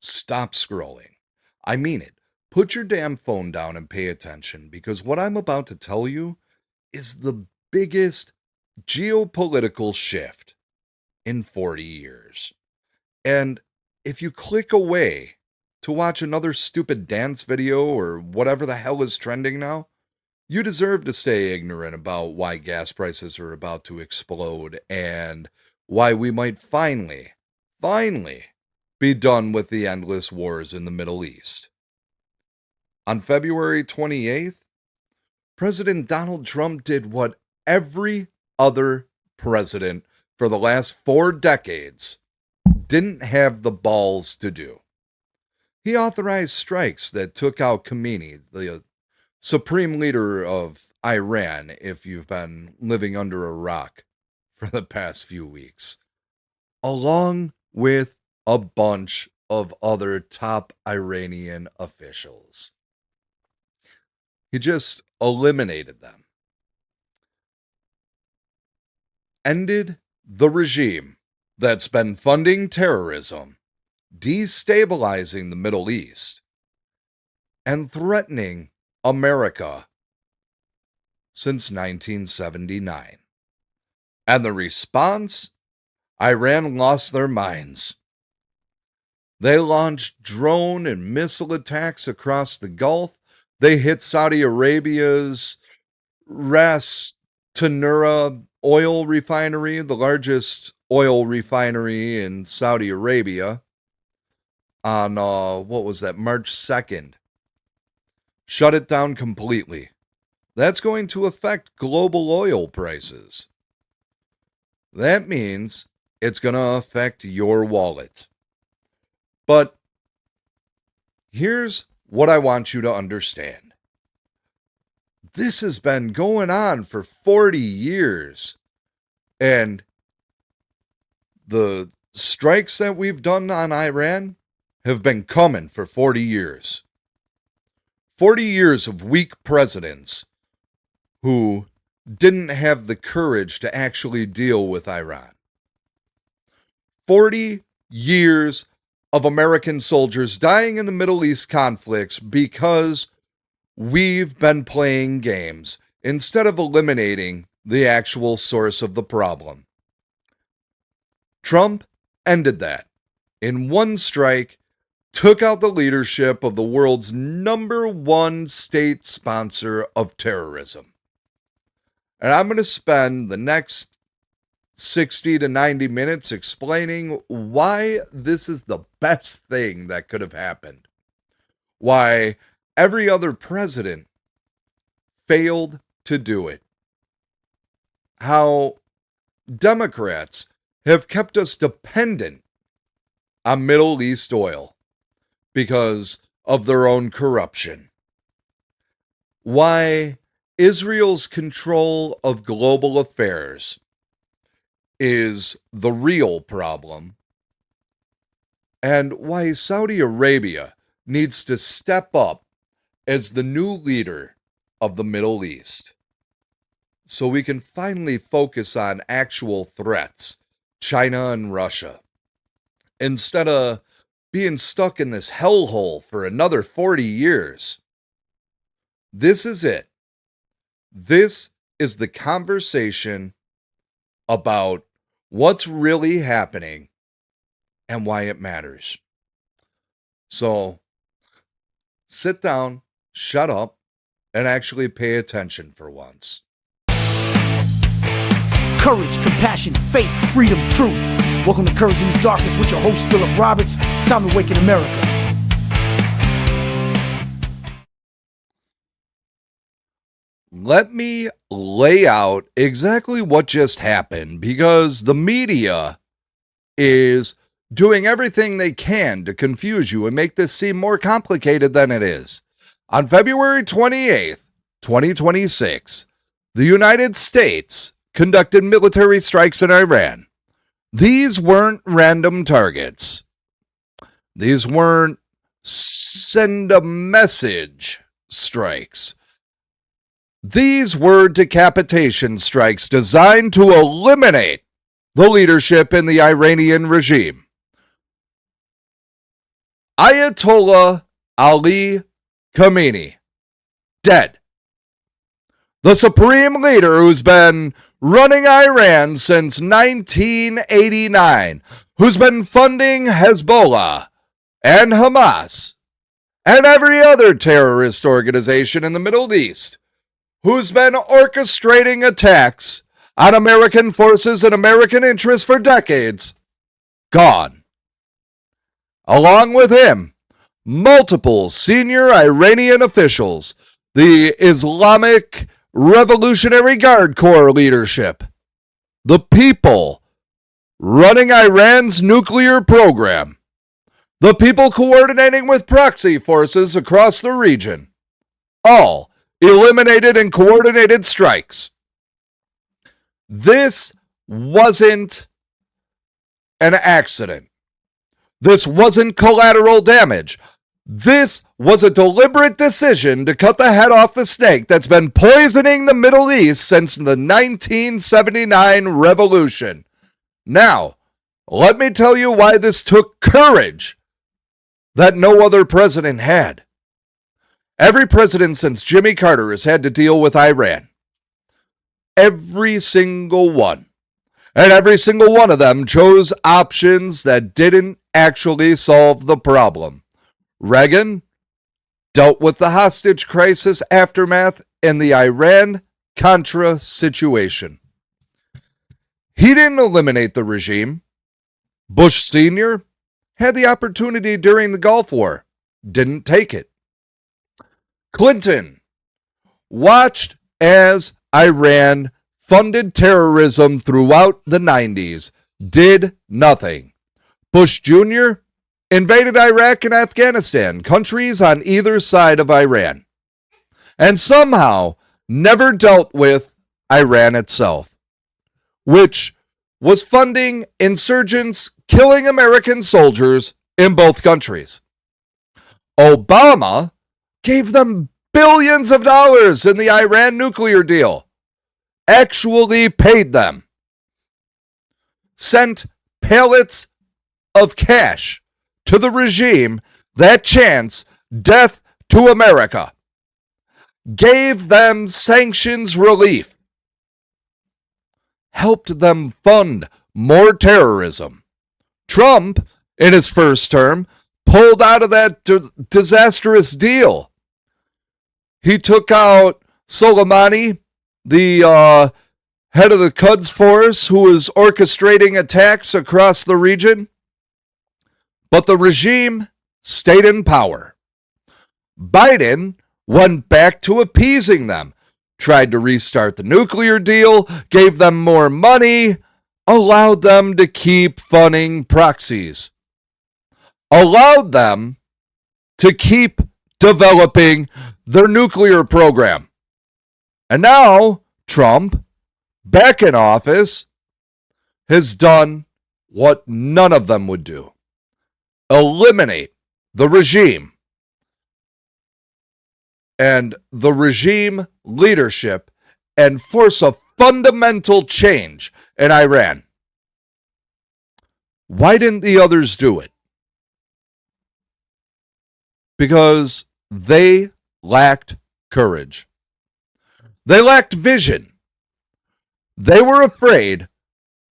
stop scrolling. I mean it. Put your damn phone down and pay attention, because what I'm about to tell you is the biggest geopolitical shift in 40 years. And if you click away to watch another stupid dance video or whatever the hell is trending now, you deserve to stay ignorant about why gas prices are about to explode and why we might finally be done with the endless wars in the Middle East. On February 28th, President Donald Trump did what every other president for the last 4 decades didn't have the balls to do. He authorized strikes that took out Khomeini, the supreme leader of Iran, if you've been living under a rock for the past few weeks, along with a bunch of other top Iranian officials. He just eliminated them. Ended the regime that's been funding terrorism, destabilizing the Middle East, and threatening America since 1979. And the response? Iran lost their minds. They launched drone and missile attacks across the Gulf. They hit Saudi Arabia's Ras Tanura oil refinery, the largest oil refinery in Saudi Arabia, on, March 2nd. Shut it down completely. That's going to affect global oil prices. That means it's going to affect your wallet. But here's what I want you to understand. This has been going on for 40 years. And the strikes that we've done on Iran have been coming for 40 years. 40 years of weak presidents who didn't have the courage to actually deal with Iran. 40 years of American soldiers dying in the Middle East conflicts because we've been playing games instead of eliminating the actual source of the problem. Trump ended that in one strike, took out the leadership of the world's #1 state sponsor of terrorism. And I'm going to spend the next 60 to 90 minutes explaining why this is the best thing that could have happened. Why every other president failed to do it. How Democrats have kept us dependent on Middle East oil because of their own corruption. Why Israel's control of global affairs is the real problem, and why Saudi Arabia needs to step up as the new leader of the Middle East so we can finally focus on actual threats, China and Russia, instead of being stuck in this hellhole for another 40 years. This is it. This is the conversation about what's really happening and why it matters. So, sit down, shut up, and actually pay attention for once. Courage, compassion, faith, freedom, truth. Welcome to Courage in the Darkness with your host, Philip Roberts. It's time to awaken America. Let me lay out exactly what just happened, because the media is doing everything they can to confuse you and make this seem more complicated than it is. On February 28th, 2026, the United States conducted military strikes in Iran. These weren't random targets. These weren't send a message strikes. These were decapitation strikes designed to eliminate the leadership in the Iranian regime. Ayatollah Ali Khamenei, dead. The supreme leader who's been running Iran since 1989, who's been funding Hezbollah and Hamas and every other terrorist organization in the Middle East, who's been orchestrating attacks on American forces and American interests for decades, gone. Along with him, multiple senior Iranian officials, the Islamic Revolutionary Guard Corps leadership, the people running Iran's nuclear program, the people coordinating with proxy forces across the region, all eliminated in coordinated strikes. This wasn't an accident. This wasn't collateral damage. This was a deliberate decision to cut the head off the snake that's been poisoning the Middle East since the 1979 revolution. Now, let me tell you why this took courage that no other president had. Every president since Jimmy Carter has had to deal with Iran. Every single one. And every single one of them chose options that didn't actually solve the problem. Reagan dealt with the hostage crisis aftermath in the Iran-Contra situation. He didn't eliminate the regime. Bush Sr. had the opportunity during the Gulf War, didn't take it. Clinton watched as Iran funded terrorism throughout the 90s, did nothing. Bush Jr. invaded Iraq and Afghanistan, countries on either side of Iran, and somehow never dealt with Iran itself, which was funding insurgents killing American soldiers in both countries. Obama gave them billions of dollars in the Iran nuclear deal, actually paid them, sent pallets of cash to the regime that chants death to America, gave them sanctions relief, helped them fund more terrorism. Trump, in his first term, pulled out of that disastrous deal. He took out Soleimani, the head of the Quds force, who was orchestrating attacks across the region. But the regime stayed in power. Biden went back to appeasing them, tried to restart the nuclear deal, gave them more money, allowed them to keep funding proxies, allowed them to keep developing their nuclear program. And now Trump, back in office, has done what none of them would do: eliminate the regime and the regime leadership and force a fundamental change in Iran. Why didn't the others do it? Because they lacked courage. They lacked vision. They were afraid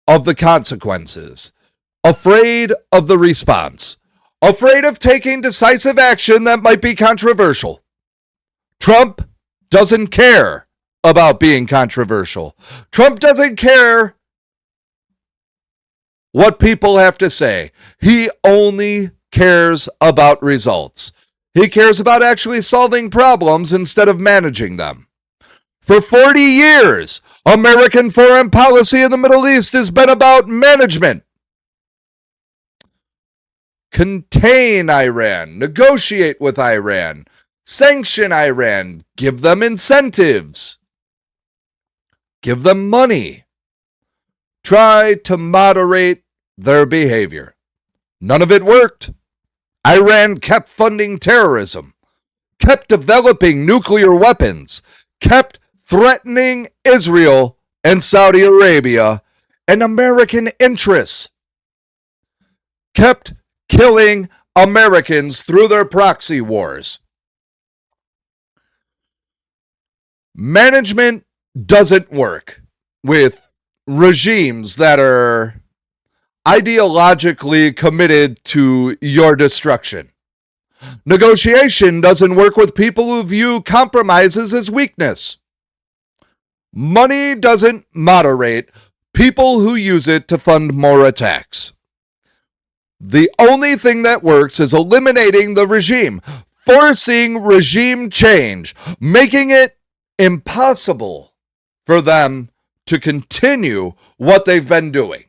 of the consequences, afraid of the response, afraid of taking decisive action that might be controversial. Trump doesn't care about being controversial. Trump doesn't care what people have to say. He only cares about results. He cares about actually solving problems instead of managing them. For 40 years, American foreign policy in the Middle East has been about management. Contain Iran, negotiate with Iran, sanction Iran, give them incentives, give them money, try to moderate their behavior. None of it worked. Iran kept funding terrorism, kept developing nuclear weapons, kept threatening Israel and Saudi Arabia and American interests, kept killing Americans through their proxy wars. Management doesn't work with regimes that are ideologically committed to your destruction. Negotiation doesn't work with people who view compromises as weakness. Money doesn't moderate people who use it to fund more attacks. The only thing that works is eliminating the regime, forcing regime change, making it impossible for them to continue what they've been doing.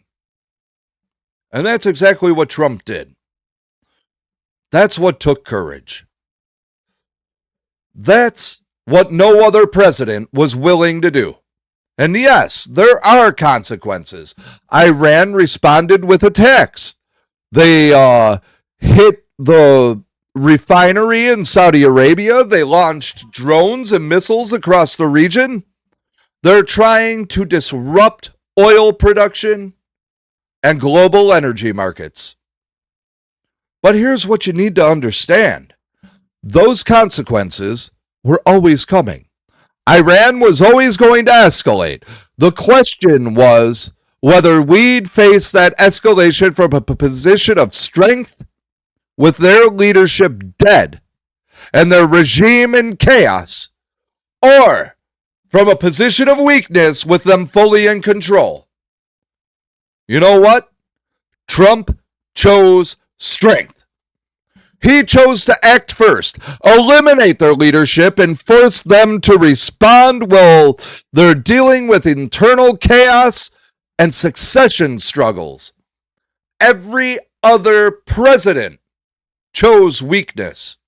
And that's exactly what Trump did. That's what took courage. That's what no other president was willing to do. And yes, there are consequences. Iran responded with attacks. They hit the refinery in Saudi Arabia. They launched drones and missiles across the region. They're trying to disrupt oil production and global energy markets. But here's what you need to understand. Those consequences were always coming. Iran was always going to escalate. The question was whether we'd face that escalation from a position of strength with their leadership dead and their regime in chaos, or from a position of weakness with them fully in control. You know what? Trump chose strength. He chose to act first, eliminate their leadership, and force them to respond while they're dealing with internal chaos and succession struggles. Every other president chose weakness.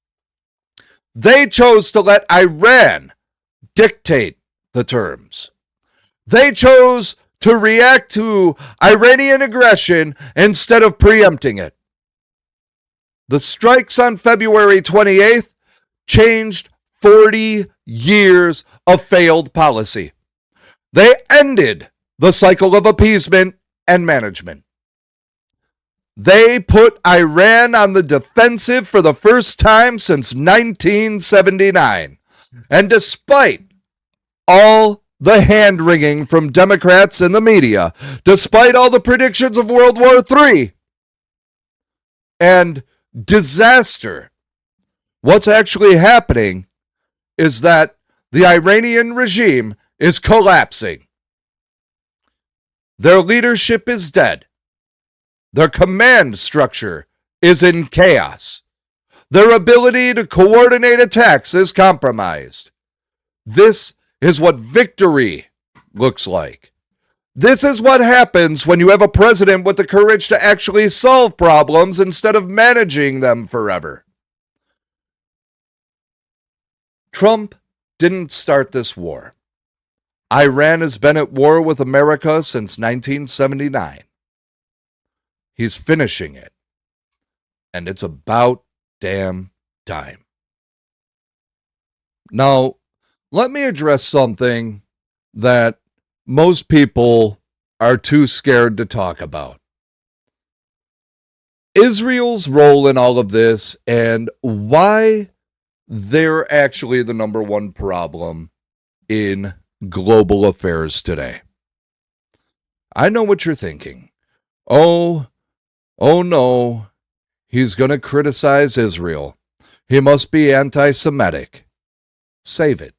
They chose to let Iran dictate the terms. They chose to react to Iranian aggression instead of preempting it. The strikes on February 28th changed 40 years of failed policy. They ended the cycle of appeasement and management. They put Iran on the defensive for the first time since 1979. And despite all the hand-wringing from Democrats and the media, despite all the predictions of World War III and disaster, what's actually happening is that the Iranian regime is collapsing. Their leadership is dead. Their command structure is in chaos. Their ability to coordinate attacks is compromised. This is what victory looks like. This is what happens when you have a president with the courage to actually solve problems instead of managing them forever. Trump didn't start this war. Iran has been at war with America since 1979. He's finishing it. And it's about damn time. Now, let me address something that most people are too scared to talk about. Israel's role in all of this and why they're actually the number one problem in global affairs today. I know what you're thinking. Oh no, he's going to criticize Israel. He must be anti-Semitic. Save it.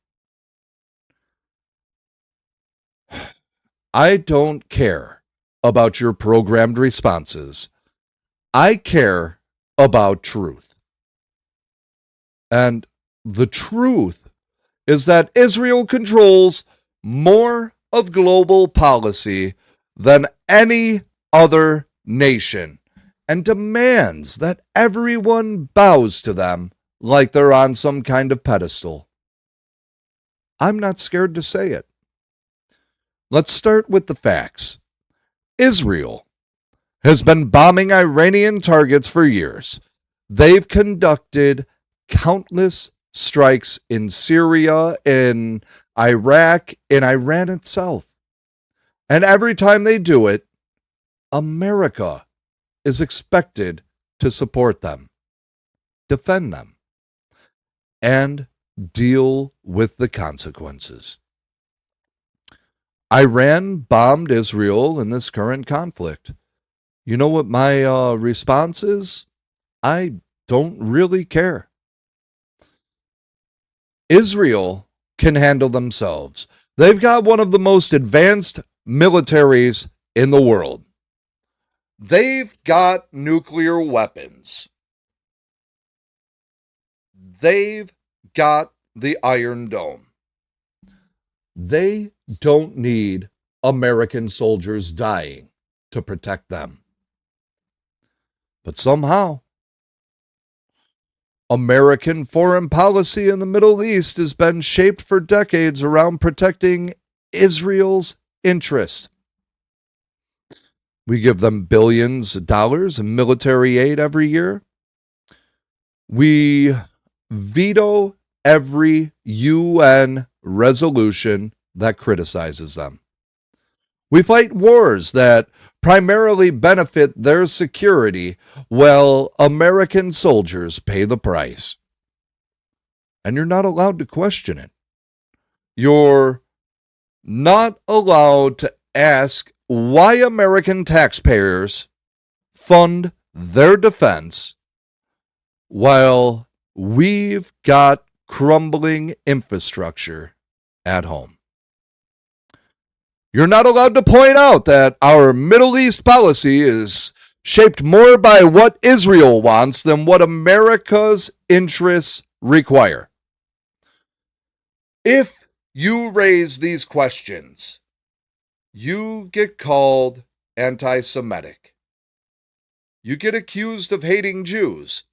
I don't care about your programmed responses. I care about truth. And the truth is that Israel controls more of global policy than any other nation and demands that everyone bows to them like they're on some kind of pedestal. I'm not scared to say it. Let's start with the facts. Israel has been bombing Iranian targets for years. They've conducted countless strikes in Syria, in Iraq, in Iran itself. And every time they do it, America is expected to support them. defend them, and deal with the consequences. Iran bombed Israel in this current conflict. You know what my response is? I don't really care. Israel can handle themselves. They've got one of the most advanced militaries in the world. They've got nuclear weapons. They've got the Iron Dome. They don't need American soldiers dying to protect them. But somehow, American foreign policy in the Middle East has been shaped for decades around protecting Israel's interests. We give them billions of dollars in military aid every year. We veto every UN resolution that criticizes them. We fight wars that primarily benefit their security while American soldiers pay the price. And you're not allowed to question it. You're not allowed to ask why American taxpayers fund their defense while we've got crumbling infrastructure at home. You're not allowed to point out that our Middle East policy is shaped more by what Israel wants than what America's interests require. If you raise these questions, you get called anti-Semitic. You get accused of hating Jews.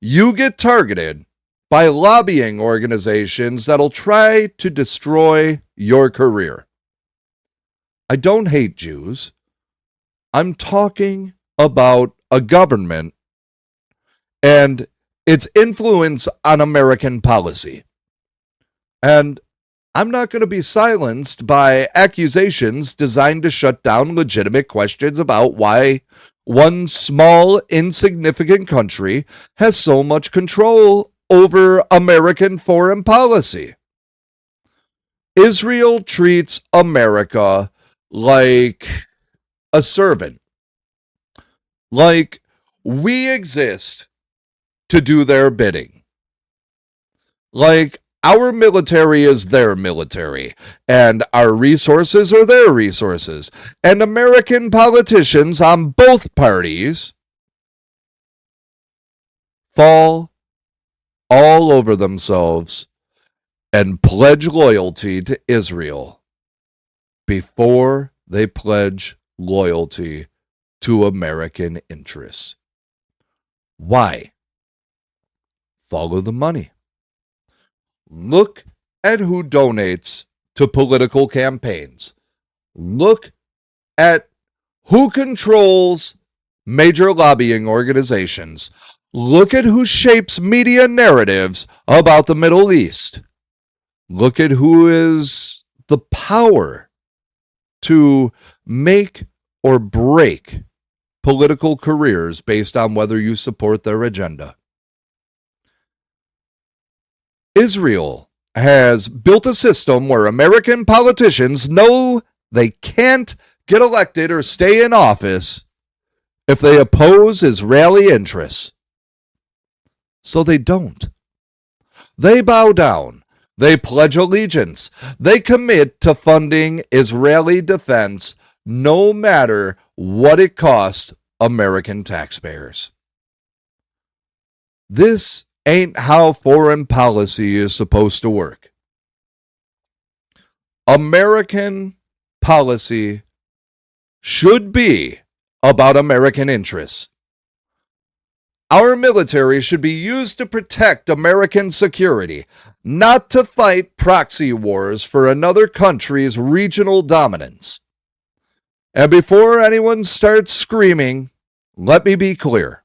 You get targeted by lobbying organizations that'll try to destroy your career. I don't hate Jews. I'm talking about a government and its influence on American policy. And I'm not going to be silenced by accusations designed to shut down legitimate questions about why one small, insignificant country has so much control over American foreign policy. Israel treats America like a servant. Like we exist to do their bidding. Like our military is their military, and our resources are their resources. And American politicians on both parties fall all over themselves and pledge loyalty to Israel before they pledge loyalty to American interests. Why? Follow the money. Look at who donates to political campaigns. Look at who controls major lobbying organizations. Look at who shapes media narratives about the Middle East. Look at who is the power to make or break political careers based on whether you support their agenda. Israel has built a system where American politicians know they can't get elected or stay in office if they oppose Israeli interests. So they don't. They bow down. They pledge allegiance. They commit to funding Israeli defense no matter what it costs American taxpayers. This ain't how foreign policy is supposed to work. American policy should be about American interests. Our military should be used to protect American security, not to fight proxy wars for another country's regional dominance. And before anyone starts screaming, let me be clear.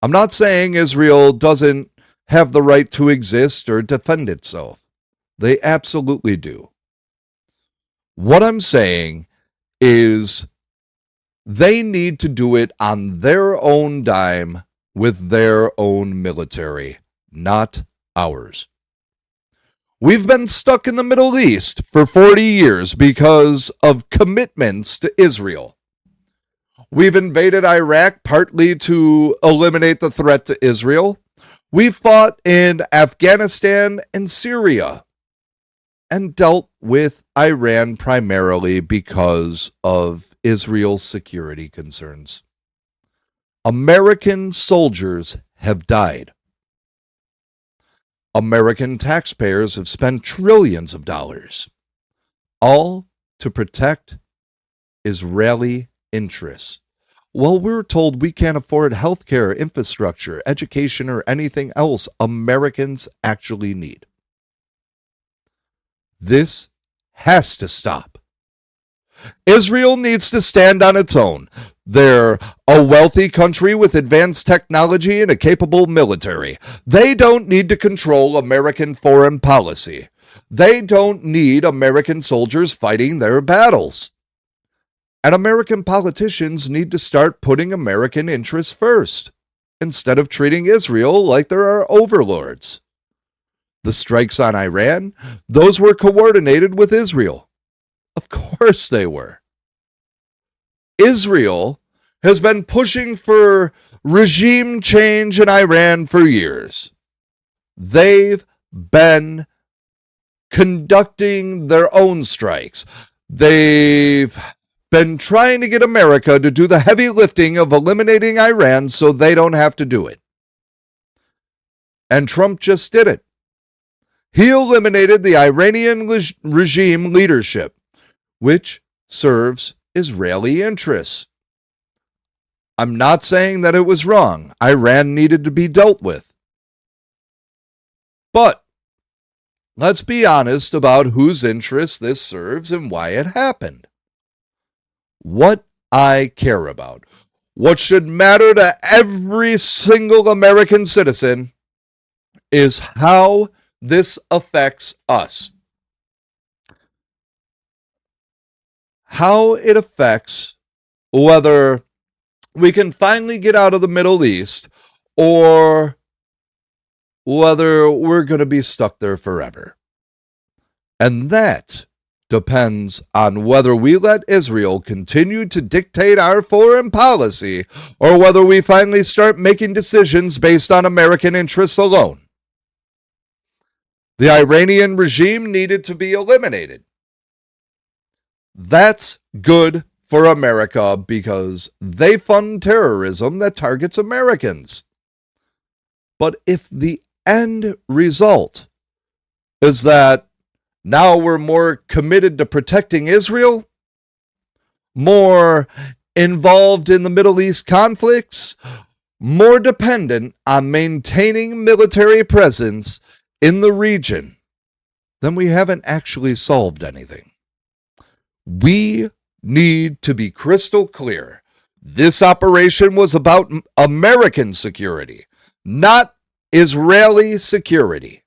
I'm not saying Israel doesn't have the right to exist or defend itself. They absolutely do. What I'm saying is they need to do it on their own dime with their own military, not ours. We've been stuck in the Middle East for 40 years because of commitments to Israel. We've invaded Iraq partly to eliminate the threat to Israel. We've fought in Afghanistan and Syria and dealt with Iran primarily because of Israel's security concerns. American soldiers have died. American taxpayers have spent trillions of dollars, all to protect Israeli interests. Well, we're told we can't afford healthcare, infrastructure, education, or anything else Americans actually need. This has to stop. Israel needs to stand on its own. They're a wealthy country with advanced technology and a capable military. They don't need to control American foreign policy. They don't need American soldiers fighting their battles. And American politicians need to start putting American interests first, instead of treating Israel like they're our overlords. The strikes on Iran, those were coordinated with Israel. Of course they were. Israel has been pushing for regime change in Iran for years. They've been conducting their own strikes. They've been trying to get America to do the heavy lifting of eliminating Iran so they don't have to do it. And Trump just did it. He eliminated the Iranian regime leadership, which serves Israeli interests. I'm not saying that it was wrong. Iran needed to be dealt with. But let's be honest about whose interests this serves and why it happened. What I care about, what should matter to every single American citizen, is how this affects us. How it affects whether we can finally get out of the Middle East or whether we're going to be stuck there forever. And that depends on whether we let Israel continue to dictate our foreign policy or whether we finally start making decisions based on American interests alone. The Iranian regime needed to be eliminated. That's good for America because they fund terrorism that targets Americans. But if the end result is that now we're more committed to protecting Israel, more involved in the Middle East conflicts, more dependent on maintaining military presence in the region, then we haven't actually solved anything. We need to be crystal clear. This operation was about American security, not Israeli security.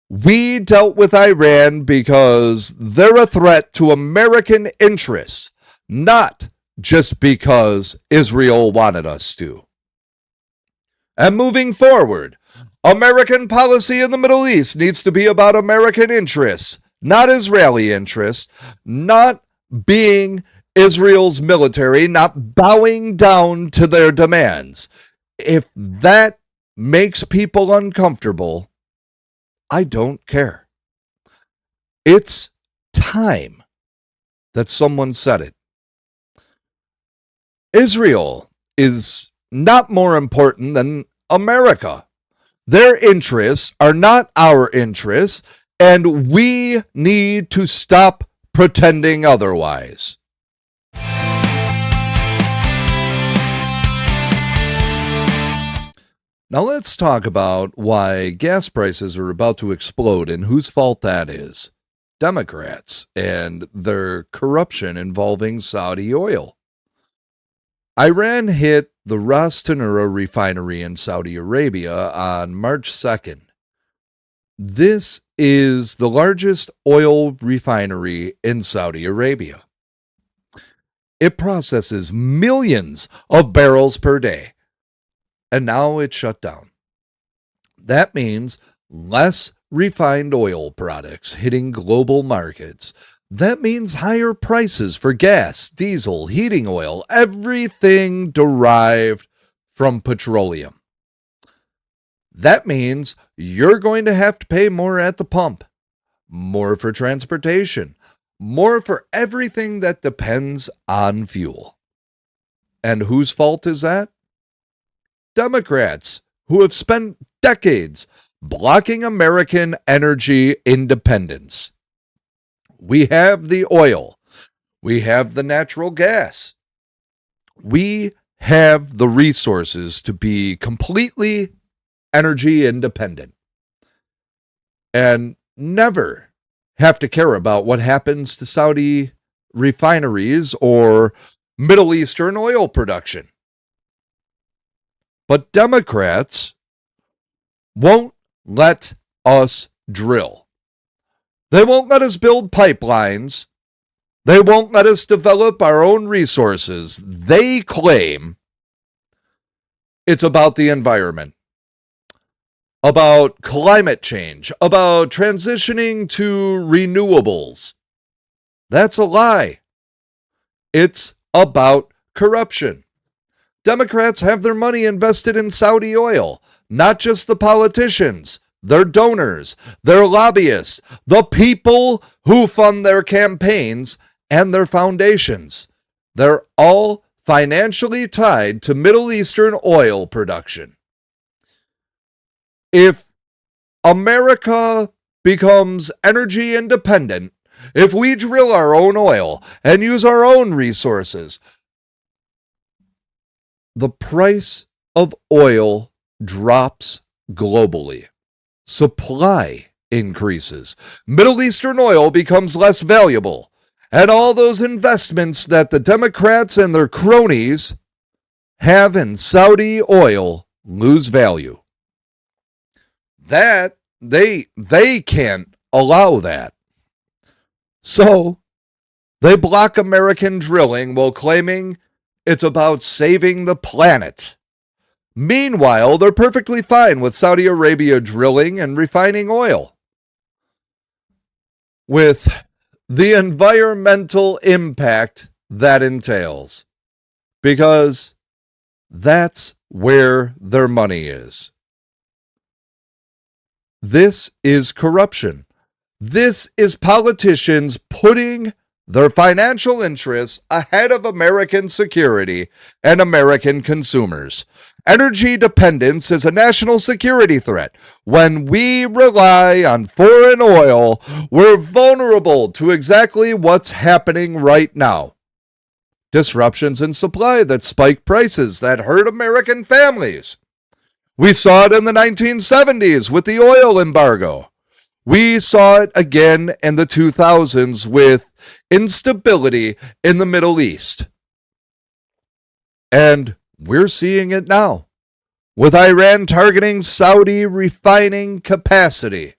We dealt with Iran because they're a threat to American interests, not just because Israel wanted us to. And moving forward, American policy in the Middle East needs to be about American interests, not Israeli interests, not being Israel's military, not bowing down to their demands. If that makes people uncomfortable, I don't care. It's time that someone said it. Israel is not more important than America. Their interests are not our interests, and we need to stop pretending otherwise. Now let's talk about why gas prices are about to explode and whose fault that is. Democrats and their corruption involving Saudi oil. Iran hit the Ras Tanura refinery in Saudi Arabia on March 2nd. This is the largest oil refinery in Saudi Arabia. It processes millions of barrels per day. and now it's shut down. That means less refined oil products hitting global markets. That means higher prices for gas, diesel, heating oil, everything derived from petroleum. That means you're going to have to pay more at the pump, more for transportation, more for everything that depends on fuel. And whose fault is that? Democrats, who have spent decades blocking American energy independence. We have the oil. We have the natural gas. We have the resources to be completely energy independent and never have to care about what happens to Saudi refineries or Middle Eastern oil production. But Democrats won't let us drill. They won't let us build pipelines. They won't let us develop our own resources. They claim it's about the environment, about climate change, about transitioning to renewables. That's a lie. It's about corruption. Democrats have their money invested in Saudi oil, not just the politicians, their donors, their lobbyists, the people who fund their campaigns and their foundations. They're all financially tied to Middle Eastern oil production. If America becomes energy independent, if we drill our own oil and use our own resources, the price of oil drops globally. Supply increases. Middle Eastern oil becomes less valuable. And all those investments that the Democrats and their cronies have in Saudi oil lose value. That, they can't allow that. So, they block American drilling while claiming it's about saving the planet. Meanwhile, they're perfectly fine with Saudi Arabia drilling and refining oil, with the environmental impact that entails, because that's where their money is. This is corruption. This is politicians putting their financial interests ahead of American security and American consumers. Energy dependence is a national security threat. When we rely on foreign oil, we're vulnerable to exactly what's happening right now. Disruptions in supply that spike prices that hurt American families. We saw it in the 1970s with the oil embargo. We saw it again in the 2000s with instability in the Middle East. And we're seeing it now with Iran targeting Saudi refining capacity.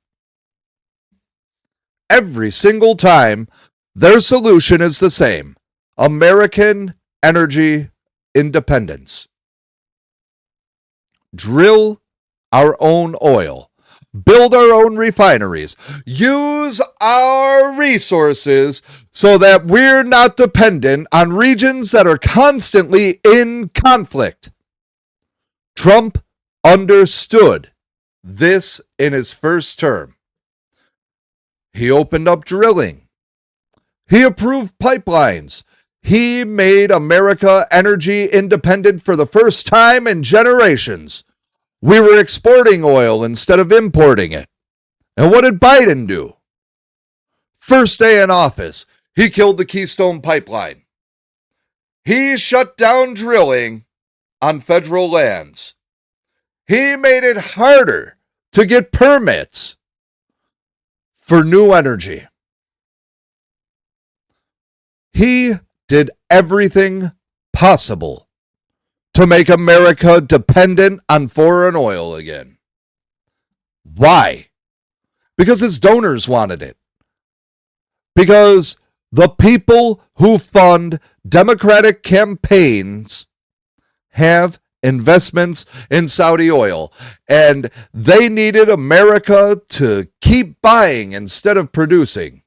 Every single time, their solution is the same: American energy independence. Drill our own oil. Build our own refineries. Use our resources so that we're not dependent on regions that are constantly in conflict. Trump understood this in his first term. He opened up drilling. He approved pipelines. He made America energy independent for the first time in generations. We were exporting oil instead of importing it. And what did Biden do? First day in office, he killed the Keystone Pipeline. He shut down drilling on federal lands. He made it harder to get permits for new energy. He did everything possible to make America dependent on foreign oil again. Why? Because his donors wanted it. Because the people who fund Democratic campaigns have investments in Saudi oil, and they needed America to keep buying instead of producing.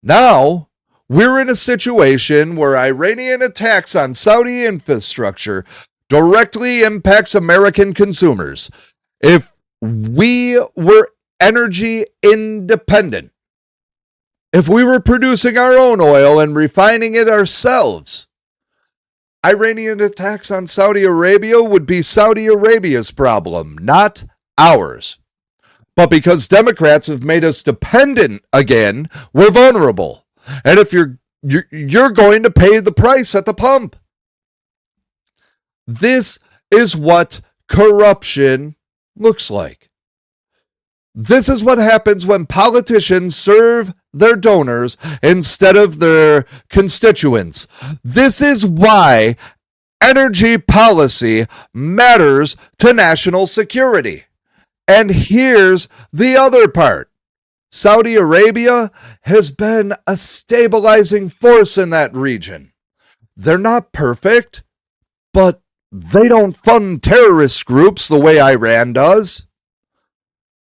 Now, we're in a situation where Iranian attacks on Saudi infrastructure directly impacts American consumers. If we were energy independent, if we were producing our own oil and refining it ourselves, Iranian attacks on Saudi Arabia would be Saudi Arabia's problem, not ours. But because Democrats have made us dependent again, we're vulnerable. And if you're going to pay the price at the pump. This is what corruption looks like. This is what happens when politicians serve their donors instead of their constituents. This is why energy policy matters to national security. And here's the other part. Saudi Arabia has been a stabilizing force in that region. They're not perfect, but they don't fund terrorist groups the way Iran does.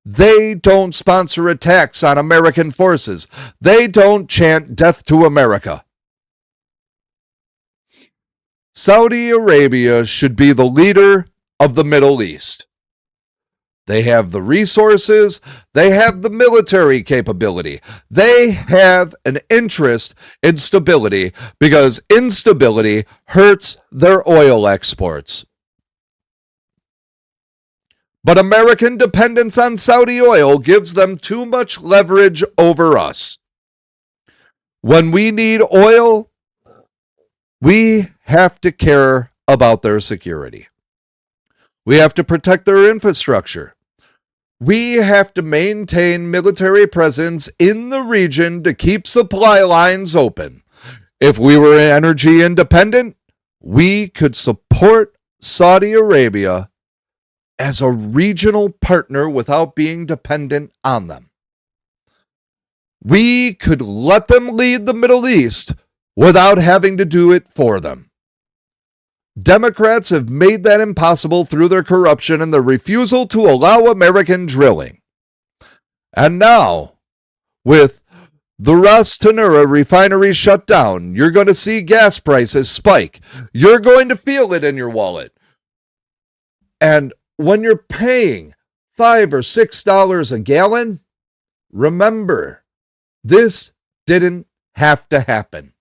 They don't sponsor attacks on American forces. They don't chant death to America. Saudi Arabia should be the leader of the Middle East. They have the resources. They have the military capability. They have an interest in stability because instability hurts their oil exports. But American dependence on Saudi oil gives them too much leverage over us. When we need oil, we have to care about their security. We have to protect their infrastructure. We have to maintain military presence in the region to keep supply lines open. If we were energy independent, we could support Saudi Arabia as a regional partner without being dependent on them. We could let them lead the Middle East without having to do it for them. Democrats have made that impossible through their corruption and their refusal to allow American drilling. And now, with the Ras Tanura refinery shut down, you're going to see gas prices spike. You're going to feel it in your wallet. And when you're paying $5 or $6 a gallon, remember, this didn't have to happen.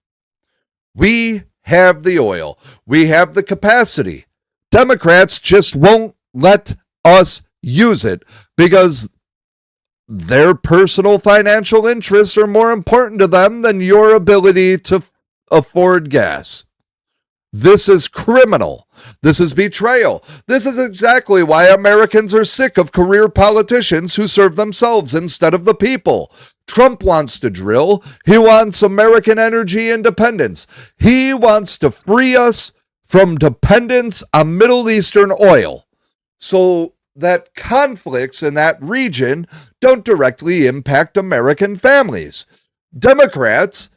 We have the oil. We have the capacity. Democrats just won't let us use it because their personal financial interests are more important to them than your ability to afford gas. This is criminal. This is betrayal. This is exactly why Americans are sick of career politicians who serve themselves instead of the people. Trump wants to drill. He wants American energy independence. He wants to free us from dependence on Middle Eastern oil so that conflicts in that region don't directly impact American families. Democrats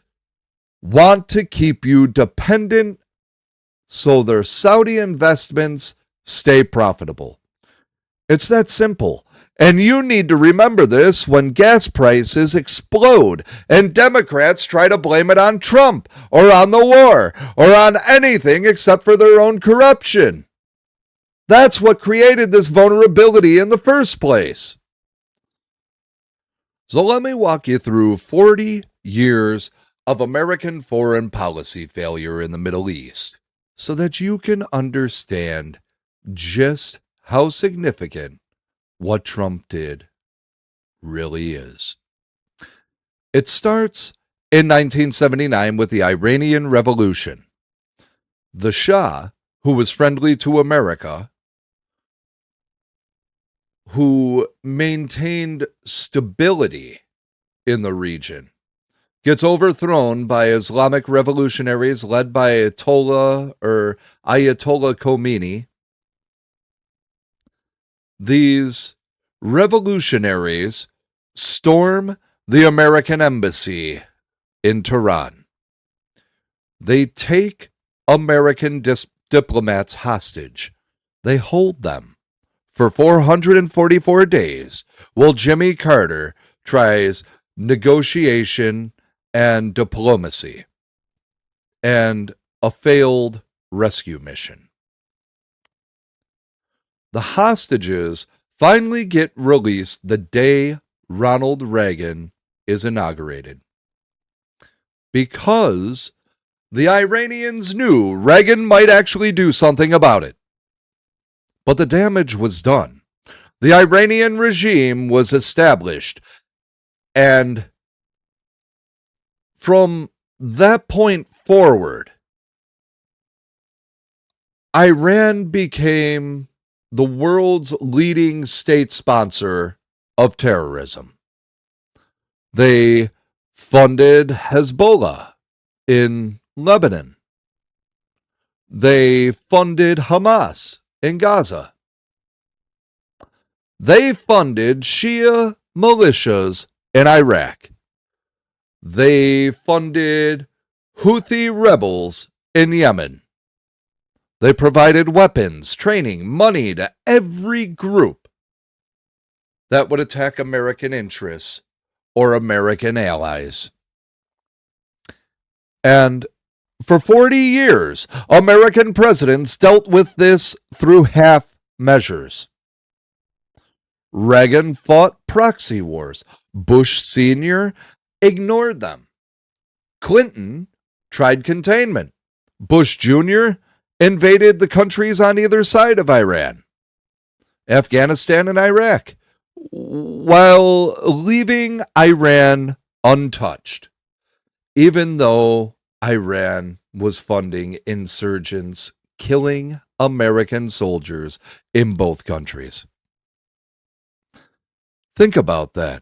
want to keep you dependent so their Saudi investments stay profitable. It's that simple. And you need to remember this when gas prices explode and Democrats try to blame it on Trump or on the war or on anything except for their own corruption. That's what created this vulnerability in the first place. So let me walk you through 40 years of American foreign policy failure in the Middle East so that you can understand just how significant what Trump did really is. It starts in 1979 with the Iranian Revolution. The Shah, who was friendly to America, who maintained stability in the region, gets overthrown by Islamic revolutionaries led by Ayatollah Khomeini. These revolutionaries storm the American embassy in Tehran. They take American diplomats hostage. They hold them for 444 days while Jimmy Carter tries negotiation and diplomacy and a failed rescue mission. The hostages finally get released the day Ronald Reagan is inaugurated, because the Iranians knew Reagan might actually do something about it. But the damage was done. The Iranian regime was established, and from that point forward, Iran became the world's leading state sponsor of terrorism. They funded Hezbollah in Lebanon. They funded Hamas in Gaza. They funded Shia militias in Iraq. They funded Houthi rebels in Yemen. They provided weapons, training, money to every group that would attack American interests or American allies. And for 40 years, American presidents dealt with this through half measures. Reagan fought proxy wars. Bush Sr. ignored them. Clinton tried containment. Bush Jr. invaded the countries on either side of Iran, Afghanistan and Iraq, while leaving Iran untouched, even though Iran was funding insurgents, killing American soldiers in both countries. Think about that.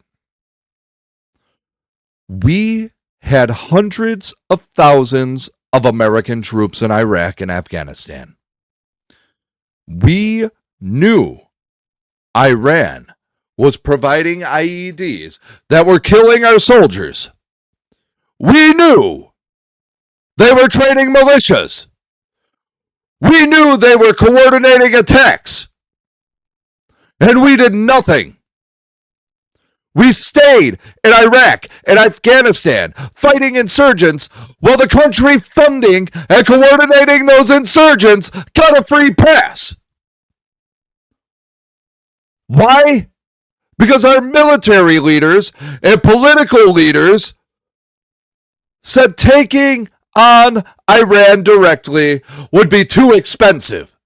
We had hundreds of thousands of American troops in Iraq and Afghanistan. We knew Iran was providing IEDs that were killing our soldiers. We knew they were training militias. We knew they were coordinating attacks. And we did nothing. We stayed in Iraq and Afghanistan fighting insurgents while the country funding and coordinating those insurgents got a free pass. Why? Because our military leaders and political leaders said taking on Iran directly would be too expensive,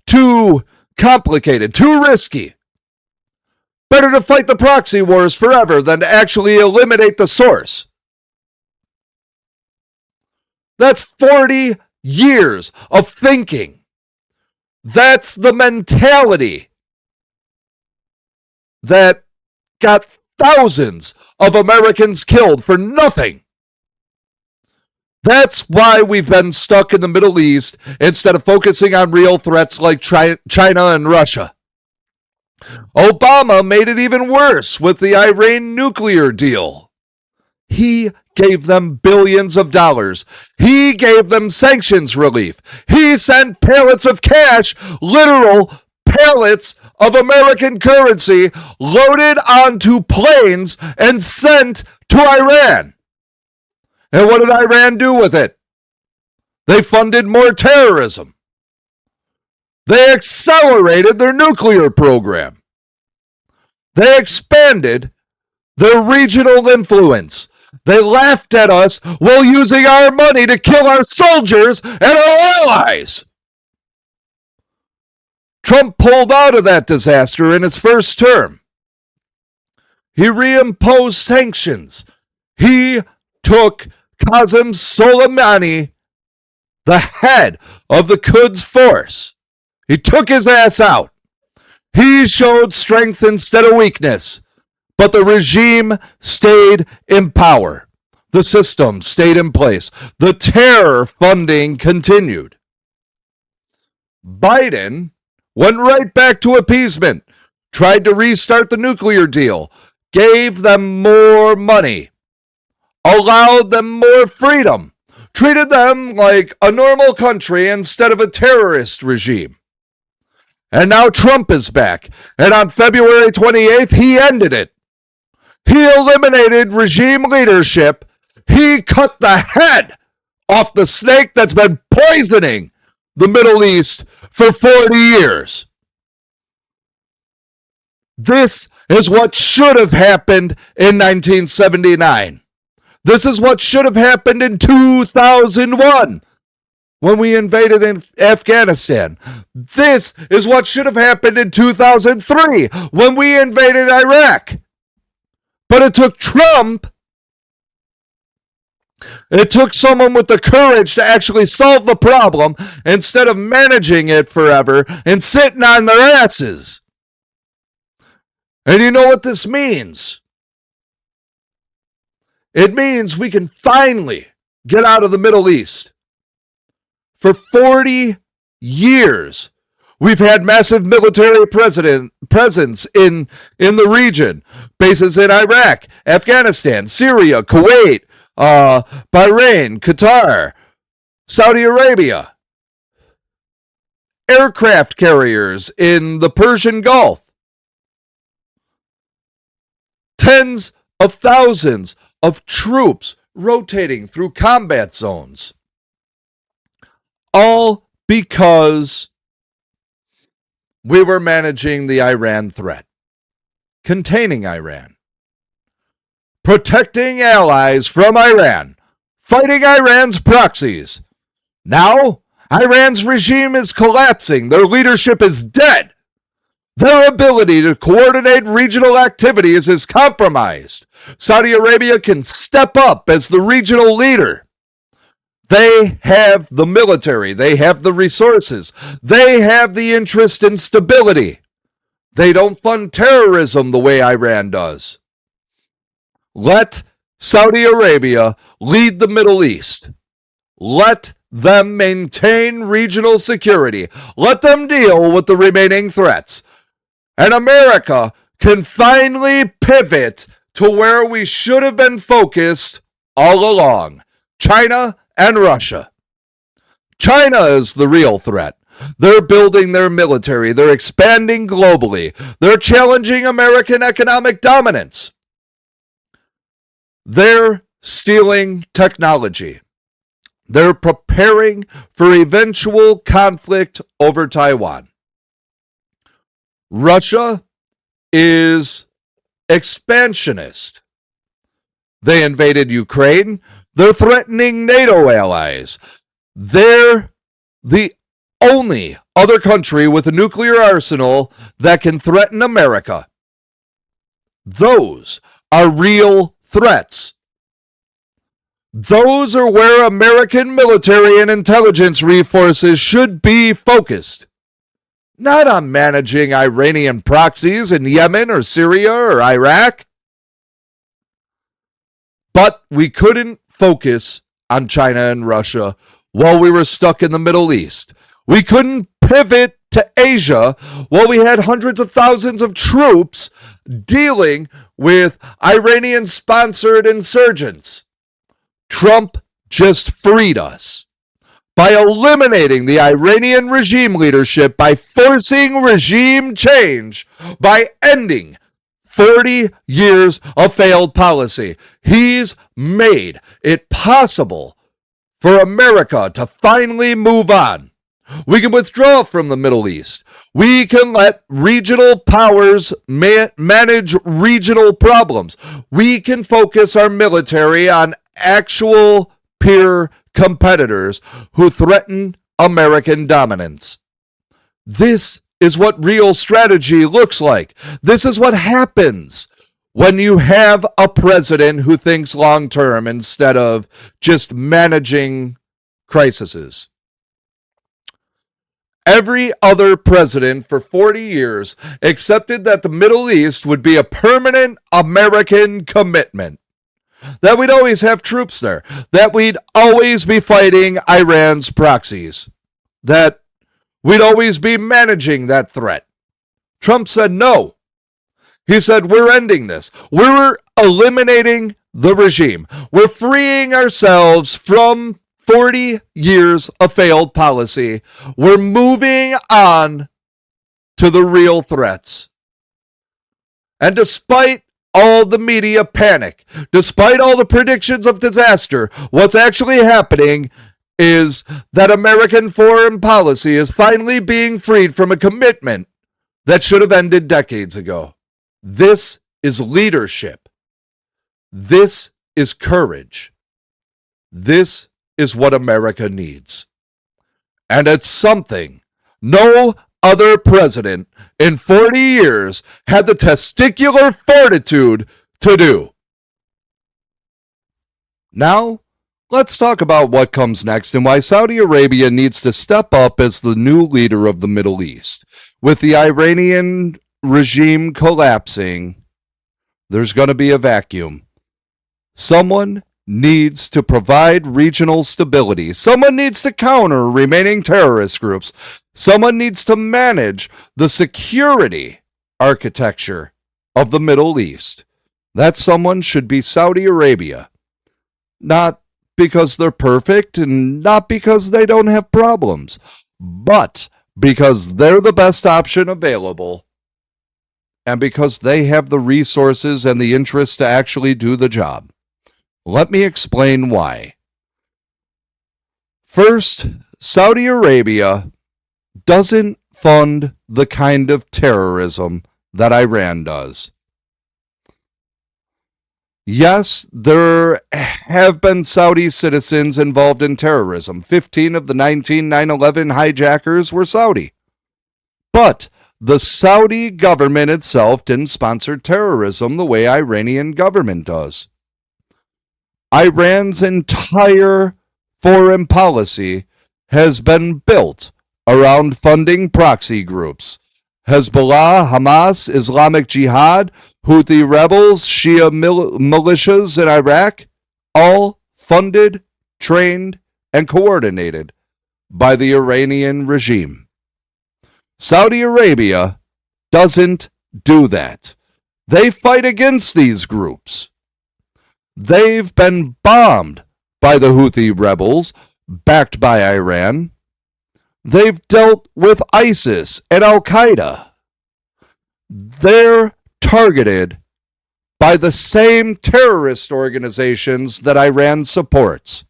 too complicated, too risky. Better to fight the proxy wars forever than to actually eliminate the source. That's 40 years of thinking. That's the mentality that got thousands of Americans killed for nothing. That's why we've been stuck in the Middle East instead of focusing on real threats like China and Russia. Obama made it even worse with the Iran nuclear deal. He gave them billions of dollars. He gave them sanctions relief. He sent pallets of cash, literal pallets of American currency, loaded onto planes and sent to Iran. And what did Iran do with it? They funded more terrorism. They accelerated their nuclear program. They expanded their regional influence. They laughed at us while using our money to kill our soldiers and our allies. Trump pulled out of that disaster in his first term. He reimposed sanctions. He took Qasem Soleimani, the head of the Quds force. He took his ass out. He showed strength instead of weakness. But the regime stayed in power. The system stayed in place. The terror funding continued. Biden went right back to appeasement, tried to restart the nuclear deal, gave them more money, allowed them more freedom, treated them like a normal country instead of a terrorist regime. And now Trump is back, and on February 28th, he ended it. He eliminated regime leadership. He cut the head off the snake that's been poisoning the Middle East for 40 years. This is what should have happened in 1979. This is what should have happened in 2001 when we invaded in Afghanistan. This is what should have happened in 2003 when we invaded Iraq. But it took Trump. It took someone with the courage to actually solve the problem instead of managing it forever and sitting on their asses. And you know what this means? It means we can finally get out of the Middle East. For 40 years, we've had massive military presence in the region. Bases in Iraq, Afghanistan, Syria, Kuwait, Bahrain, Qatar, Saudi Arabia. Aircraft carriers in the Persian Gulf. Tens of thousands of troops rotating through combat zones. All because we were managing the Iran threat, containing Iran, protecting allies from Iran, fighting Iran's proxies. Now, Iran's regime is collapsing. Their leadership is dead. Their ability to coordinate regional activities is compromised. Saudi Arabia can step up as the regional leader. They have the military. They have the resources. They have the interest in stability. They don't fund terrorism the way Iran does. Let Saudi Arabia lead the Middle East. Let them maintain regional security. Let them deal with the remaining threats. And America can finally pivot to where we should have been focused all along. China and Russia. China is the real threat. They're building their military. They're expanding globally. They're challenging American economic dominance. They're stealing technology. They're preparing for eventual conflict over Taiwan. Russia is expansionist. They invaded Ukraine. They're threatening NATO allies. They're the only other country with a nuclear arsenal that can threaten America. Those are real threats. Those are where American military and intelligence resources should be focused. Not on managing Iranian proxies in Yemen or Syria or Iraq. But we couldn't focus on China and Russia while we were stuck in the Middle East. We couldn't pivot to Asia while we had hundreds of thousands of troops dealing with Iranian-sponsored insurgents. Trump just freed us by eliminating the Iranian regime leadership, by forcing regime change, by ending 40 years of failed policy. He's made it possible for America to finally move on. We can withdraw from the Middle East. We can let regional powers manage regional problems. We can focus our military on actual peer competitors who threaten American dominance. This is what real strategy looks like. This is what happens when you have a president who thinks long term instead of just managing crises. Every other president for 40 years accepted that the Middle East would be a permanent American commitment. That we'd always have troops there. That we'd always be fighting Iran's proxies. That we'd always be managing that threat. Trump said no. He said, we're ending this. We're eliminating the regime. We're freeing ourselves from 40 years of failed policy. We're moving on to the real threats. And despite all the media panic, despite all the predictions of disaster, what's actually happening is that American foreign policy is finally being freed from a commitment that should have ended decades ago. This is leadership. This is courage. This is what America needs. And it's something no other president in 40 years had the testicular fortitude to do. Now, let's talk about what comes next and why Saudi Arabia needs to step up as the new leader of the Middle East. With the Iranian regime collapsing, there's going to be a vacuum. Someone needs to provide regional stability. Someone needs to counter remaining terrorist groups. Someone needs to manage the security architecture of the Middle East. That someone should be Saudi Arabia. Not because they're perfect and not because they don't have problems, but because they're the best option available and because they have the resources and the interest to actually do the job. Let me explain why. First, Saudi Arabia doesn't fund the kind of terrorism that Iran does. Yes, there have been Saudi citizens involved in terrorism. 15 of the 19 9/11 hijackers were Saudi. But the Saudi government itself didn't sponsor terrorism the way Iranian government does. Iran's entire foreign policy has been built around funding proxy groups. Hezbollah, Hamas, Islamic Jihad, Houthi rebels, Shia militias in Iraq, all funded, trained, and coordinated by the Iranian regime. Saudi Arabia doesn't do that. They fight against these groups. They've been bombed by the Houthi rebels, backed by Iran. They've dealt with ISIS and Al-Qaeda. They're targeted by the same terrorist organizations that Iran supports.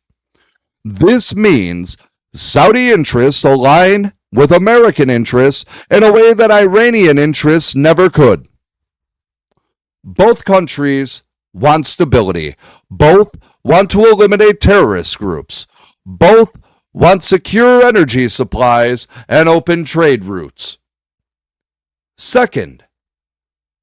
This means Saudi interests align with American interests in a way that Iranian interests never could. Both countries want stability. Both want to eliminate terrorist groups. Both want secure energy supplies and open trade routes. Second,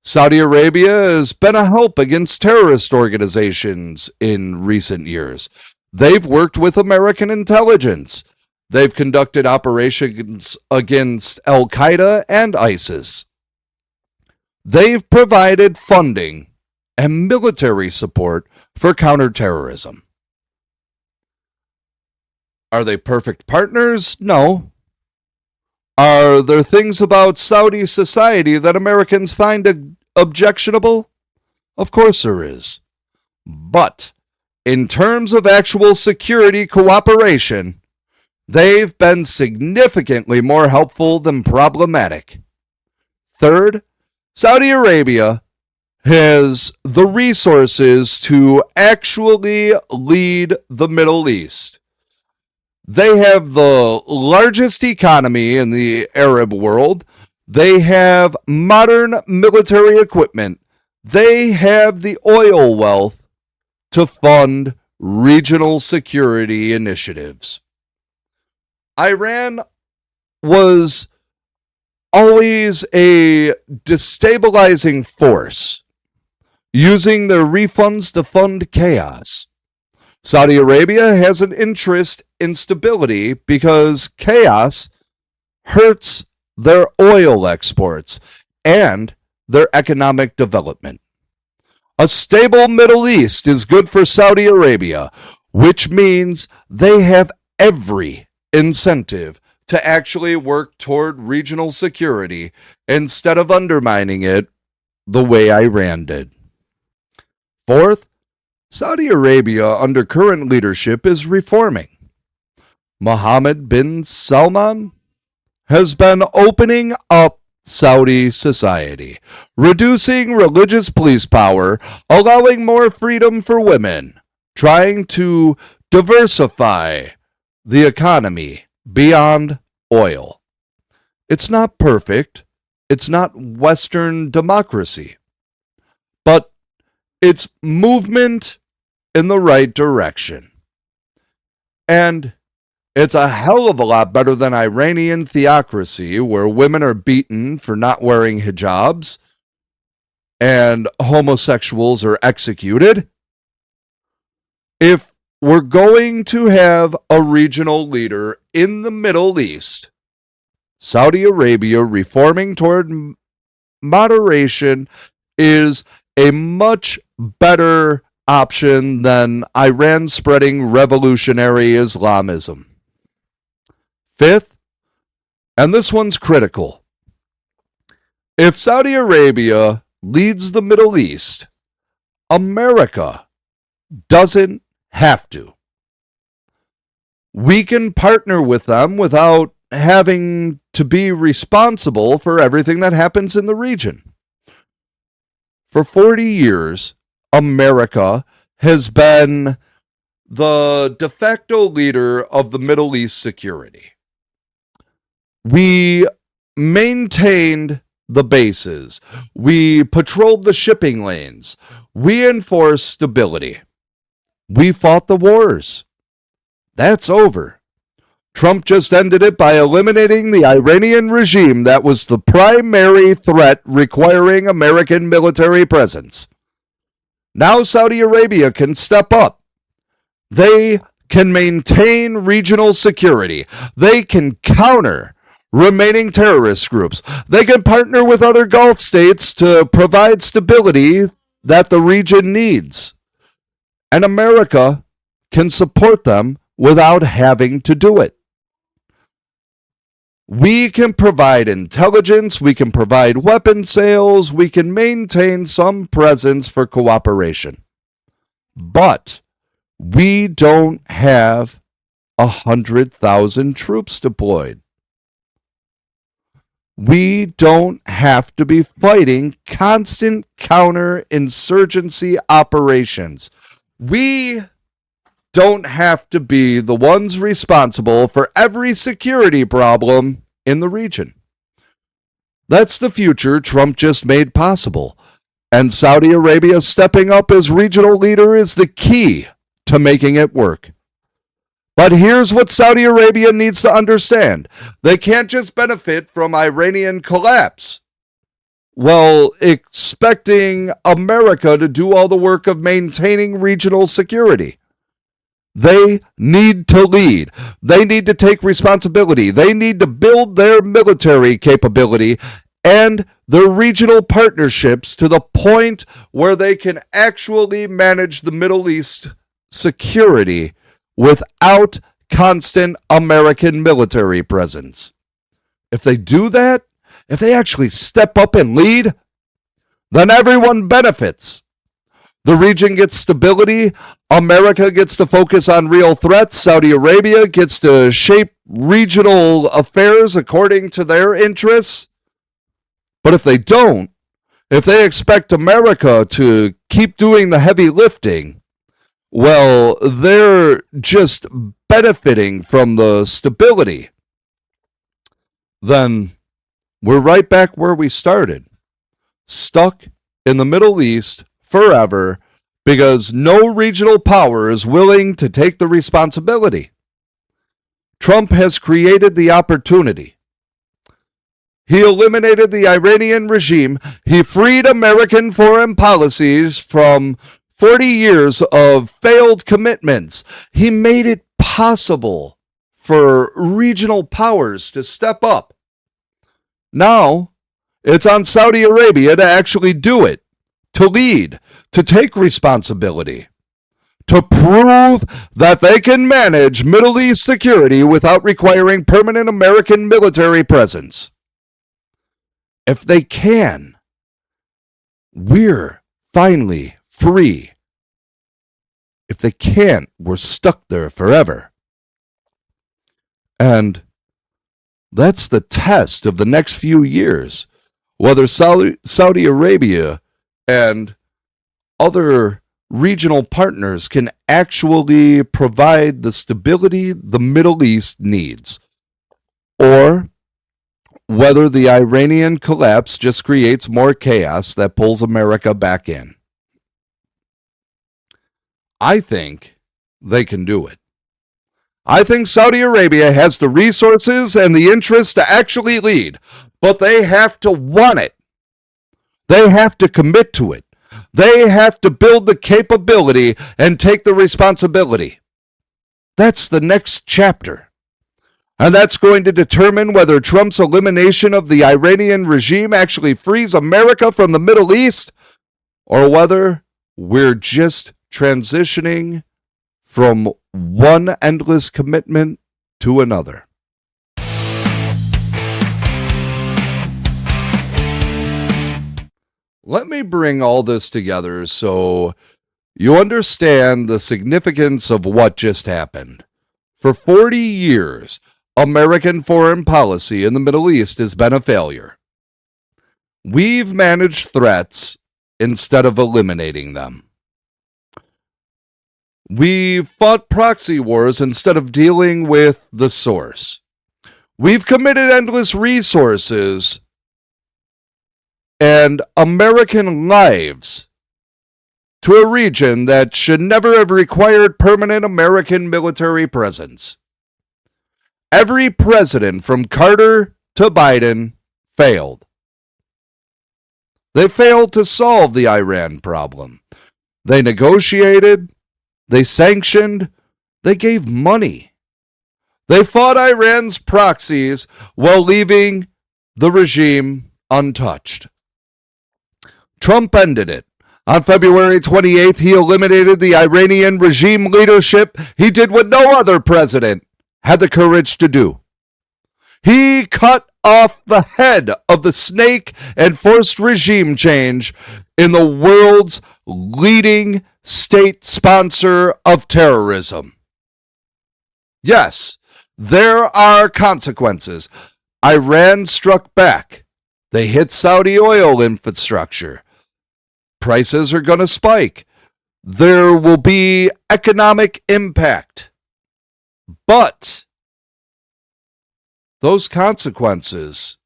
Saudi Arabia has been a help against terrorist organizations in recent years. They've worked with American intelligence. They've conducted operations against Al-Qaeda and ISIS. They've provided funding and military support for counterterrorism. Are they perfect partners? No. Are there things about Saudi society that Americans find objectionable? Of course there is. But in terms of actual security cooperation, they've been significantly more helpful than problematic. Third, Saudi Arabia has the resources to actually lead the Middle East. They have the largest economy in the Arab world. They have modern military equipment. They have the oil wealth to fund regional security initiatives. Iran was always a destabilizing force, using their refunds to fund chaos. Saudi Arabia has an interest in stability because chaos hurts their oil exports and their economic development. A stable Middle East is good for Saudi Arabia, which means they have every incentive to actually work toward regional security instead of undermining it the way Iran did. Fourth, Saudi Arabia under current leadership is reforming. Mohammed bin Salman, has been opening up Saudi society, reducing religious police power, allowing more freedom for women, trying to diversify the economy beyond oil. It's not perfect. It's not Western democracy, but it's movement in the right direction. And it's a hell of a lot better than Iranian theocracy, where women are beaten for not wearing hijabs and homosexuals are executed. If we're going to have a regional leader in the Middle East, Saudi Arabia reforming toward moderation is a much better option than Iran spreading revolutionary Islamism. Fifth, and this one's critical, if Saudi Arabia leads the Middle East, America doesn't have to. We can partner with them without having to be responsible for everything that happens in the region. For 40 years, America has been the de facto leader of the Middle East security. We maintained the bases. We patrolled the shipping lanes. We enforced stability. We fought the wars. That's over. Trump just ended it by eliminating the Iranian regime that was the primary threat requiring American military presence. Now Saudi Arabia can step up. They can maintain regional security. They can counter remaining terrorist groups. They can partner with other Gulf states to provide stability that the region needs. And America can support them without having to do it. We can provide intelligence, we can provide weapon sales, we can maintain some presence for cooperation. But we don't have 100,000 troops deployed. We don't have to be fighting constant counterinsurgency operations. We don't have to be the ones responsible for every security problem in the region. That's the future Trump just made possible. And Saudi Arabia stepping up as regional leader is the key to making it work. But here's what Saudi Arabia needs to understand. They can't just benefit from Iranian collapse while expecting America to do all the work of maintaining regional security. They need to lead. They need to take responsibility. They need to build their military capability and their regional partnerships to the point where they can actually manage the Middle East security without constant American military presence. If they do that, if they actually step up and lead, then everyone benefits. The region gets stability. America gets to focus on real threats. Saudi Arabia gets to shape regional affairs according to their interests. But if they don't, if they expect America to keep doing the heavy lifting, well, they're just benefiting from the stability. Then we're right back where we started, stuck in the Middle East forever because no regional power is willing to take the responsibility. Trump has created the opportunity. He eliminated the Iranian regime. He freed American foreign policies from 40 years of failed commitments. He made it possible for regional powers to step up. Now, it's on Saudi Arabia to actually do it, to lead, to take responsibility, to prove that they can manage Middle East security without requiring permanent American military presence. If they can, we're finally free. If they can't, we're stuck there forever. And that's the test of the next few years, whether Saudi Arabia and other regional partners can actually provide the stability the Middle East needs, or whether the Iranian collapse just creates more chaos that pulls America back in. I think they can do it. I think Saudi Arabia has the resources and the interest to actually lead, but they have to want it. They have to commit to it. They have to build the capability and take the responsibility. That's the next chapter. And that's going to determine whether Trump's elimination of the Iranian regime actually frees America from the Middle East, or whether we're just transitioning from one endless commitment to another. Let me bring all this together so you understand the significance of what just happened. For 40 years, American foreign policy in the Middle East has been a failure. We've managed threats instead of eliminating them. We've fought proxy wars instead of dealing with the source. We've committed endless resources and American lives to a region that should never have required permanent American military presence. Every president from Carter to Biden failed. They failed to solve the Iran problem. They negotiated, they sanctioned, they gave money. They fought Iran's proxies while leaving the regime untouched. Trump ended it. On February 28th, he eliminated the Iranian regime leadership. He did what no other president had the courage to do. He cut off the head of the snake and forced regime change in the world's leading state sponsor of terrorism. Yes, there are consequences. Iran struck back. They hit Saudi oil infrastructure. Prices are going to spike. There will be economic impact. But those consequences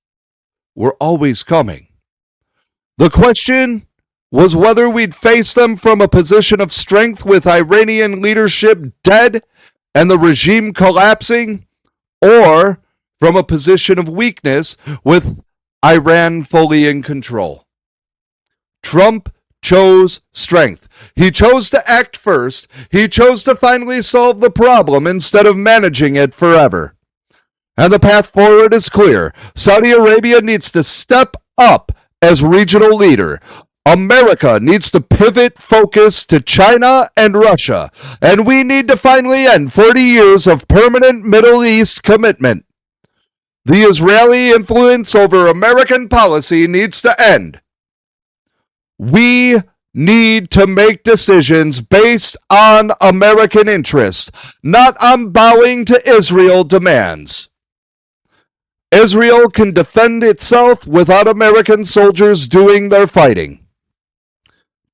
were always coming. The question was whether we'd face them from a position of strength with Iranian leadership dead and the regime collapsing, or from a position of weakness with Iran fully in control. Trump chose strength. He chose to act first. He chose to finally solve the problem instead of managing it forever. And the path forward is clear. Saudi Arabia needs to step up as regional leader. America needs to pivot focus to China and Russia. And we need to finally end 40 years of permanent Middle East commitment. The Israeli influence over American policy needs to end. We need to make decisions based on American interests, not on bowing to Israel demands. Israel can defend itself without American soldiers doing their fighting.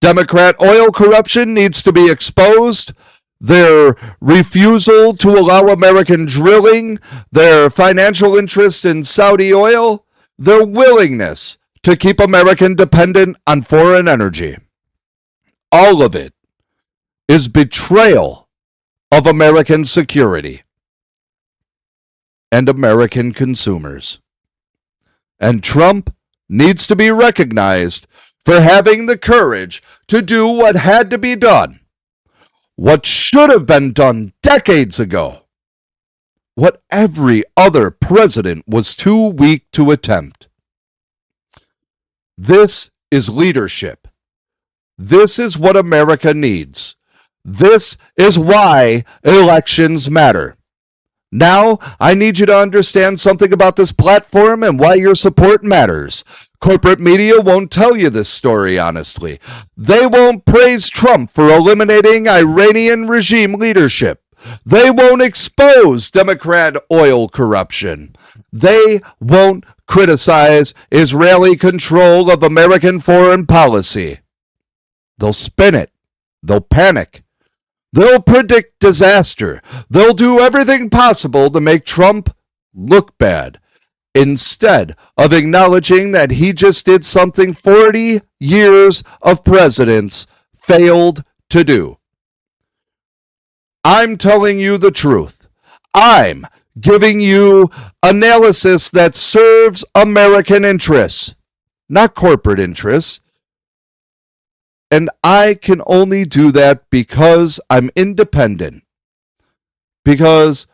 Democrat oil corruption needs to be exposed. Their refusal to allow American drilling, their financial interest in Saudi oil, their willingness to keep American dependent on foreign energy. All of it is betrayal of American security and American consumers. And Trump needs to be recognized for having the courage to do what had to be done, what should have been done decades ago, what every other president was too weak to attempt. This is leadership. This is what America needs. This is why elections matter. Now, I need you to understand something about this platform and why your support matters. Corporate media won't tell you this story honestly. They won't praise Trump for eliminating Iranian regime leadership. They won't expose Democrat oil corruption. They won't criticize Israeli control of American foreign policy. They'll spin it. They'll panic. They'll predict disaster. They'll do everything possible to make Trump look bad, instead of acknowledging that he just did something 40 years of presidents failed to do. I'm telling you the truth. I'm giving you analysis that serves American interests, not corporate interests. And I can only do that because I'm independent. Because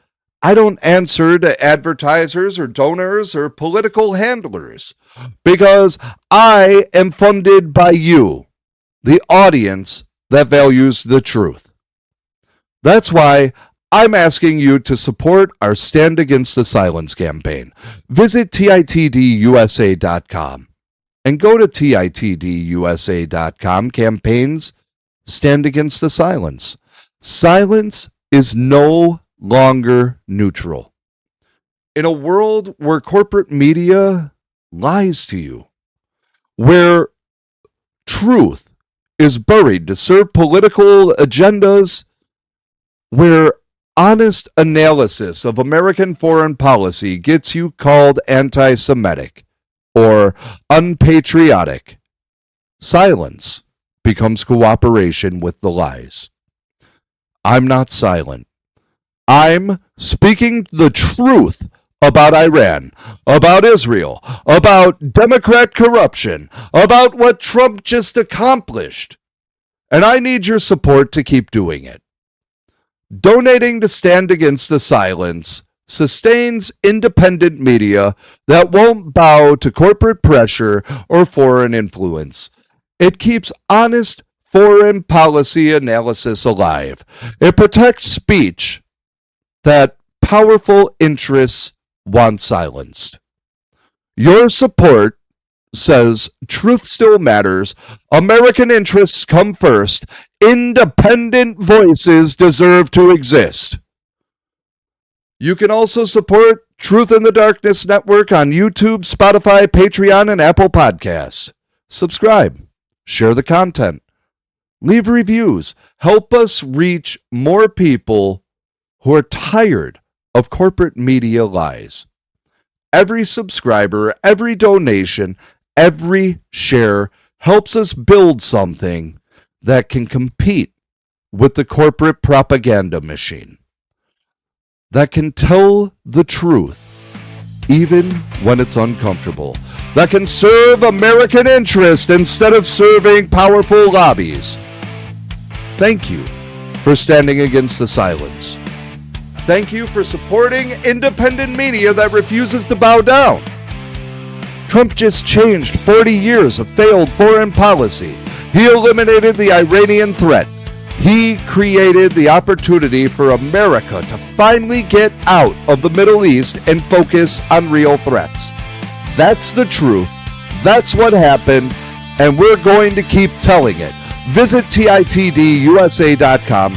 I don't answer to advertisers or donors or political handlers. Because I am funded by you, the audience that values the truth. That's why I'm asking you to support our Stand Against the Silence campaign. Visit TITDUSA.com and go to TITDUSA.com campaigns Stand Against the Silence. Silence is no longer neutral. In a world where corporate media lies to you, where truth is buried to serve political agendas, where honest analysis of American foreign policy gets you called anti-Semitic or unpatriotic, silence becomes cooperation with the lies. I'm not silent. I'm speaking the truth about Iran, about Israel, about Democrat corruption, about what Trump just accomplished. And I need your support to keep doing it. Donating to Stand Against the Silence sustains independent media that won't bow to corporate pressure or foreign influence. It keeps honest foreign policy analysis alive. It protects speech that powerful interests want silenced. Your support says truth still matters, American interests come first, independent voices deserve to exist. You can also support Truth in the Darkness Network on YouTube, Spotify, Patreon, and Apple Podcasts. Subscribe, share the content, leave reviews, help us reach more people who are tired of corporate media lies. Every subscriber, every donation, every share helps us build something that can compete with the corporate propaganda machine, that can tell the truth even when it's uncomfortable, that can serve American interest instead of serving powerful lobbies. Thank you for standing against the silence. Thank you for supporting independent media that refuses to bow down. Trump just changed 40 years of failed foreign policy. He eliminated the Iranian threat. He created the opportunity for America to finally get out of the Middle East and focus on real threats. That's the truth. That's what happened, and we're going to keep telling it. Visit TITDUSA.com,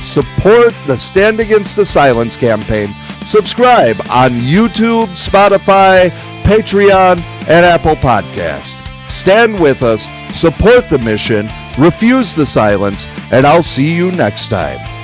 support the Stand Against the Silence campaign, subscribe on YouTube, Spotify, Patreon, and Apple Podcast. Stand with us, support the mission, refuse the silence, and I'll see you next time.